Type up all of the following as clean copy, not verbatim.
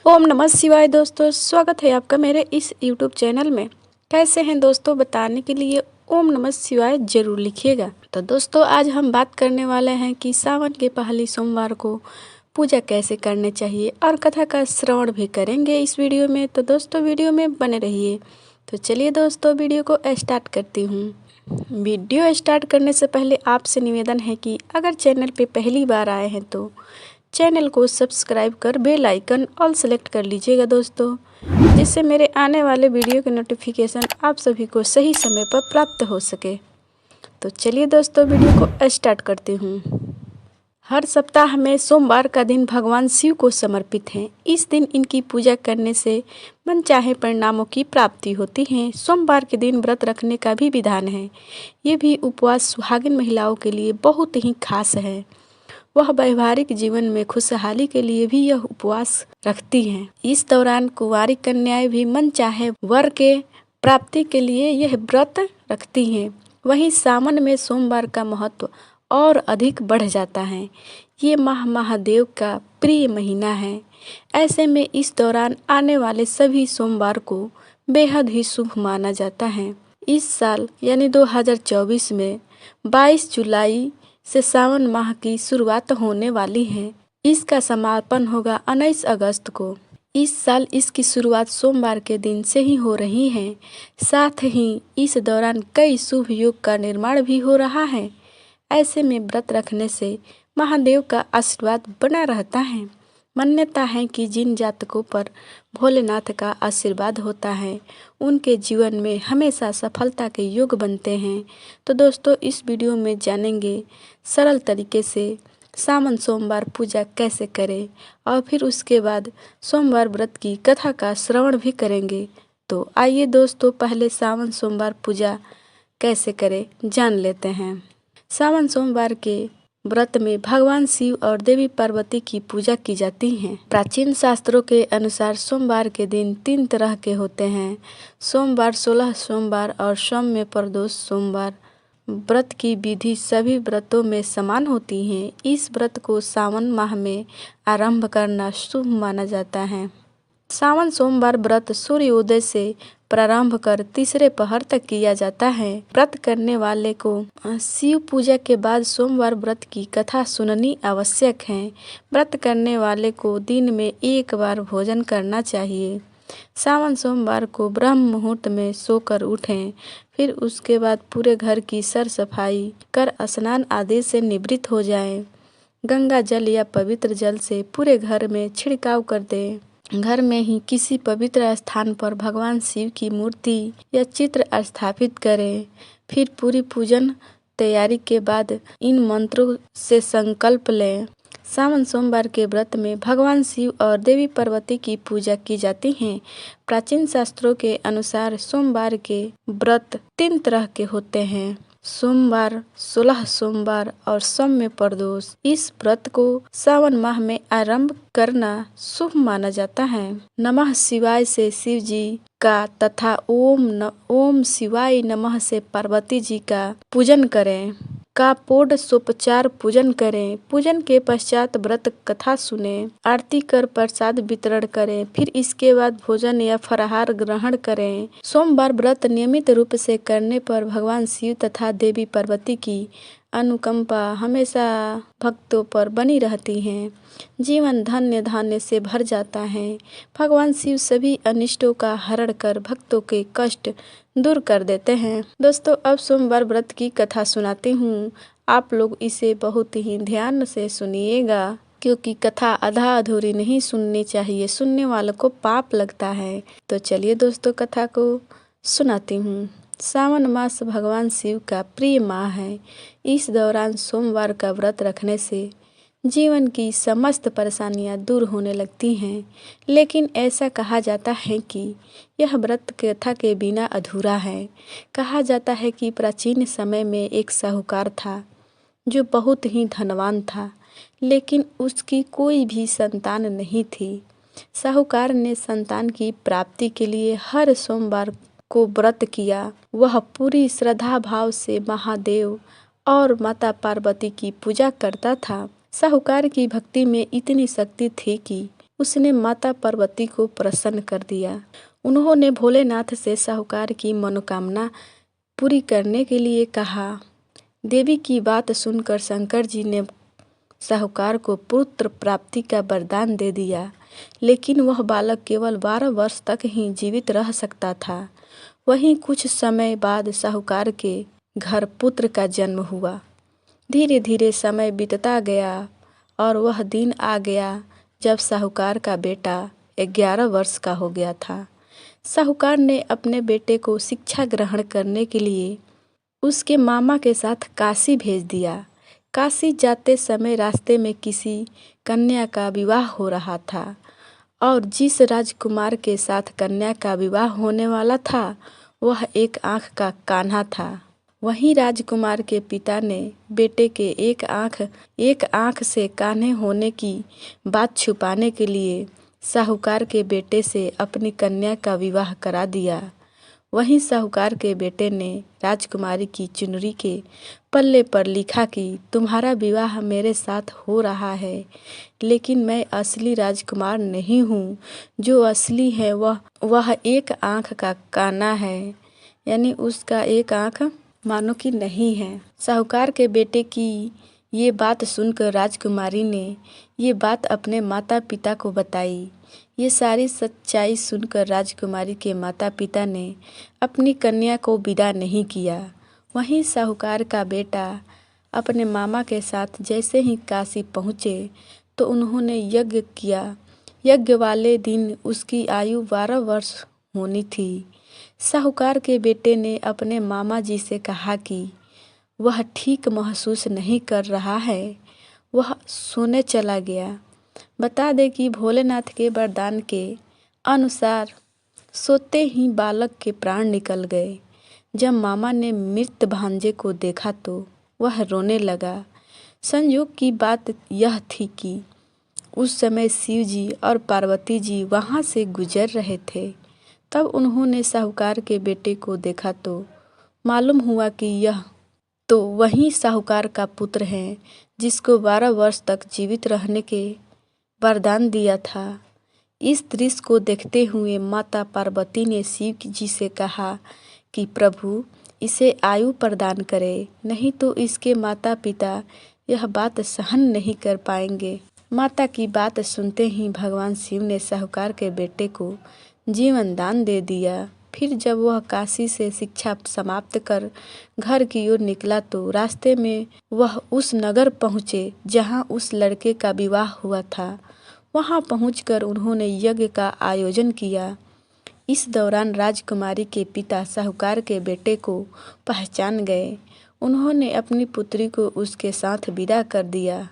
ओम नमः शिवाय दोस्तों, स्वागत है आपका मेरे इस यूट्यूब चैनल में। कैसे हैं दोस्तों, बताने के लिए ओम नमः शिवाय जरूर लिखिएगा। तो दोस्तों आज हम बात करने वाले हैं कि सावन के पहली सोमवार को पूजा कैसे करनी चाहिए और कथा का श्रवण भी करेंगे इस वीडियो में। तो दोस्तों वीडियो में बने रहिए। तो चलिए दोस्तों वीडियो को स्टार्ट करती हूँ। वीडियो स्टार्ट करने से पहले आपसे निवेदन है कि अगर चैनल पे पहली बार आए हैं तो चैनल को सब्सक्राइब कर बेल आइकन ऑल सेलेक्ट कर लीजिएगा दोस्तों, जिससे मेरे आने वाले वीडियो के नोटिफिकेशन आप सभी को सही समय पर प्राप्त हो सके। तो चलिए दोस्तों वीडियो को स्टार्ट करती हूँ। हर सप्ताह में सोमवार का दिन भगवान शिव को समर्पित है। इस दिन इनकी पूजा करने से मनचाहे परिणामों की प्राप्ति होती है। सोमवार के दिन व्रत रखने का भी विधान है। ये भी उपवास सुहागिन महिलाओं के लिए बहुत ही खास है। वह वैवाहिक जीवन में खुशहाली के लिए भी यह उपवास रखती हैं। इस दौरान कुंवारी कन्याएं भी मनचाहे वर के प्राप्ति के लिए यह व्रत रखती हैं। वहीं सावन में सोमवार का महत्व और अधिक बढ़ जाता है। ये माह महादेव का प्रिय महीना है। ऐसे में इस दौरान आने वाले सभी सोमवार को बेहद ही शुभ माना जाता है। इस साल यानी 2024 में 22 जुलाई से सावन माह की शुरुआत होने वाली है। इसका समापन होगा 19 अगस्त को। इस साल इसकी शुरुआत सोमवार के दिन से ही हो रही है। साथ ही इस दौरान कई शुभ योग का निर्माण भी हो रहा है। ऐसे में व्रत रखने से महादेव का आशीर्वाद बना रहता है। मान्यता है कि जिन जातकों पर भोलेनाथ का आशीर्वाद होता है उनके जीवन में हमेशा सफलता के योग बनते हैं। तो दोस्तों इस वीडियो में जानेंगे सरल तरीके से सावन सोमवार पूजा कैसे करें और फिर उसके बाद सोमवार व्रत की कथा का श्रवण भी करेंगे। तो आइए दोस्तों पहले सावन सोमवार पूजा कैसे करें जान लेते हैं। सावन सोमवार के व्रत में भगवान शिव और देवी पार्वती की पूजा की जाती है। प्राचीन शास्त्रों के अनुसार सोमवार के दिन 3 तरह के होते हैं। सोमवार, 16 सोमवार और सोम में प्रदोष सोमवार। व्रत की विधि सभी व्रतों में समान होती है। इस व्रत को सावन माह में आरंभ करना शुभ माना जाता है। सावन सोमवार व्रत सूर्योदय से प्रारंभ कर तीसरे पहर तक किया जाता है। व्रत करने वाले को शिव पूजा के बाद सोमवार व्रत की कथा सुननी आवश्यक है। व्रत करने वाले को दिन में 1 बार भोजन करना चाहिए। सावन सोमवार को ब्रह्म मुहूर्त में सोकर उठें। फिर उसके बाद पूरे घर की सर सफाई कर स्नान आदि से निवृत्त हो जाएं। गंगा जल या पवित्र जल से पूरे घर में छिड़काव कर दें। घर में ही किसी पवित्र स्थान पर भगवान शिव की मूर्ति या चित्र स्थापित करें। फिर पूरी पूजन तैयारी के बाद इन मंत्रों से संकल्प लें। सावन सोमवार के व्रत में भगवान शिव और देवी पार्वती की पूजा की जाती है। प्राचीन शास्त्रों के अनुसार सोमवार के व्रत 3 तरह के होते हैं। सोमवार, 16 सोमवार और सोम में प्रदोष। इस व्रत को सावन माह में आरंभ करना शुभ माना जाता है। नमः शिवाय से शिव जी का तथा ओम शिवाय नमः से पार्वती जी का पूजन करें। का षोडशोपचार पूजन करें। पूजन के पश्चात व्रत कथा सुने, आरती कर प्रसाद वितरण करें। फिर इसके बाद भोजन या फलाहार ग्रहण करें। सोमवार व्रत नियमित रूप से करने पर भगवान शिव तथा देवी पार्वती की अनुकंपा हमेशा भक्तों पर बनी रहती है। जीवन धन्य धान्य से भर जाता है। भगवान शिव सभी अनिष्टों का हरण कर भक्तों के कष्ट दूर कर देते हैं। दोस्तों अब सोमवार व्रत की कथा सुनाती हूँ। आप लोग इसे बहुत ही ध्यान से सुनिएगा, क्योंकि कथा आधा अधूरी नहीं सुननी चाहिए, सुनने वालों को पाप लगता है। तो चलिए दोस्तों कथा को सुनाती हूँ। सावन मास भगवान शिव का प्रिय माह है। इस दौरान सोमवार का व्रत रखने से जीवन की समस्त परेशानियां दूर होने लगती हैं। लेकिन ऐसा कहा जाता है कि यह व्रत कथा के बिना अधूरा है। कहा जाता है कि प्राचीन समय में एक साहूकार था जो बहुत ही धनवान था, लेकिन उसकी कोई भी संतान नहीं थी। साहूकार ने संतान की प्राप्ति के लिए हर सोमवार को व्रत किया। वह पूरी श्रद्धा भाव से महादेव और माता पार्वती की पूजा करता था। साहूकार की भक्ति में इतनी शक्ति थी कि उसने माता पार्वती को प्रसन्न कर दिया। उन्होंने भोलेनाथ से साहूकार की मनोकामना पूरी करने के लिए कहा। देवी की बात सुनकर शंकर जी ने साहूकार को पुत्र प्राप्ति का वरदान दे दिया, लेकिन वह बालक केवल 12 वर्ष तक ही जीवित रह सकता था। वहीं कुछ समय बाद साहूकार के घर पुत्र का जन्म हुआ। धीरे धीरे समय बीतता गया और वह दिन आ गया जब साहूकार का बेटा 11 वर्ष का हो गया था। साहूकार ने अपने बेटे को शिक्षा ग्रहण करने के लिए उसके मामा के साथ काशी भेज दिया। काशी जाते समय रास्ते में किसी कन्या का विवाह हो रहा था और जिस राजकुमार के साथ कन्या का विवाह होने वाला था वह एक आंख का कान्हा था। वहीं राजकुमार के पिता ने बेटे के एक आंख से कान्हे होने की बात छुपाने के लिए साहूकार के बेटे से अपनी कन्या का विवाह करा दिया। वहीं साहूकार के बेटे ने राजकुमारी की चुनरी के पल्ले पर लिखा कि तुम्हारा विवाह मेरे साथ हो रहा है, लेकिन मैं असली राजकुमार नहीं हूँ। जो असली है वह एक आंख का काना है, यानी उसका एक आंख मानो कि नहीं है। साहूकार के बेटे की ये बात सुनकर राजकुमारी ने ये बात अपने माता पिता को बताई। ये सारी सच्चाई सुनकर राजकुमारी के माता पिता ने अपनी कन्या को विदा नहीं किया। वहीं साहूकार का बेटा अपने मामा के साथ जैसे ही काशी पहुँचे तो उन्होंने यज्ञ किया। यज्ञ वाले दिन उसकी आयु 12 वर्ष होनी थी। साहूकार के बेटे ने अपने मामा जी से कहा कि वह ठीक महसूस नहीं कर रहा है, वह सोने चला गया। बता दें कि भोलेनाथ के वरदान के अनुसार सोते ही बालक के प्राण निकल गए। जब मामा ने मृत भांजे को देखा तो वह रोने लगा। संयोग की बात यह थी कि उस समय शिव जी और पार्वती जी वहाँ से गुजर रहे थे। तब उन्होंने साहूकार के बेटे को देखा तो मालूम हुआ कि यह तो वही साहूकार का पुत्र है जिसको 12 वर्ष तक जीवित रहने के वरदान दिया था। इस दृश्य को देखते हुए माता पार्वती ने शिव जी से कहा कि प्रभु इसे आयु प्रदान करे, नहीं तो इसके माता पिता यह बात सहन नहीं कर पाएंगे। माता की बात सुनते ही भगवान शिव ने साहूकार के बेटे को जीवन दान दे दिया। फिर जब वह काशी से शिक्षा समाप्त कर घर की ओर निकला तो रास्ते में वह उस नगर पहुँचे जहाँ उस लड़के का विवाह हुआ था। वहाँ पहुंचकर उन्होंने यज्ञ का आयोजन किया। इस दौरान राजकुमारी के पिता साहूकार के बेटे को पहचान गए। उन्होंने अपनी पुत्री को उसके साथ विदा कर दिया।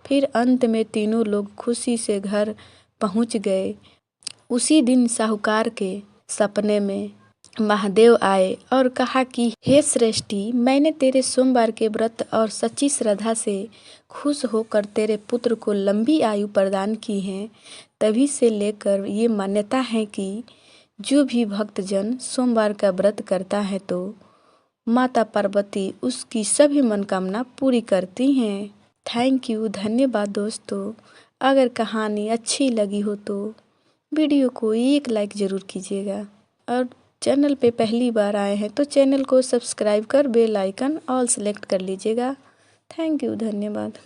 फिर अंत में तीनों लोग खुशी से घर पहुंच गए। उसी दिन साहूकार के सपने में महादेव आए और कहा कि हे श्रेष्ठी, मैंने तेरे सोमवार के व्रत और सच्ची श्रद्धा से खुश होकर तेरे पुत्र को लंबी आयु प्रदान की है। तभी से लेकर ये मान्यता है कि जो भी भक्तजन सोमवार का व्रत करता है तो माता पार्वती उसकी सभी मनोकामना पूरी करती हैं। थैंक यू, धन्यवाद दोस्तों। अगर कहानी अच्छी लगी हो तो वीडियो को एक लाइक ज़रूर कीजिएगा और चैनल पे पहली बार आए हैं तो चैनल को सब्सक्राइब कर बेल आइकन ऑल सेलेक्ट कर लीजिएगा। थैंक यू, धन्यवाद।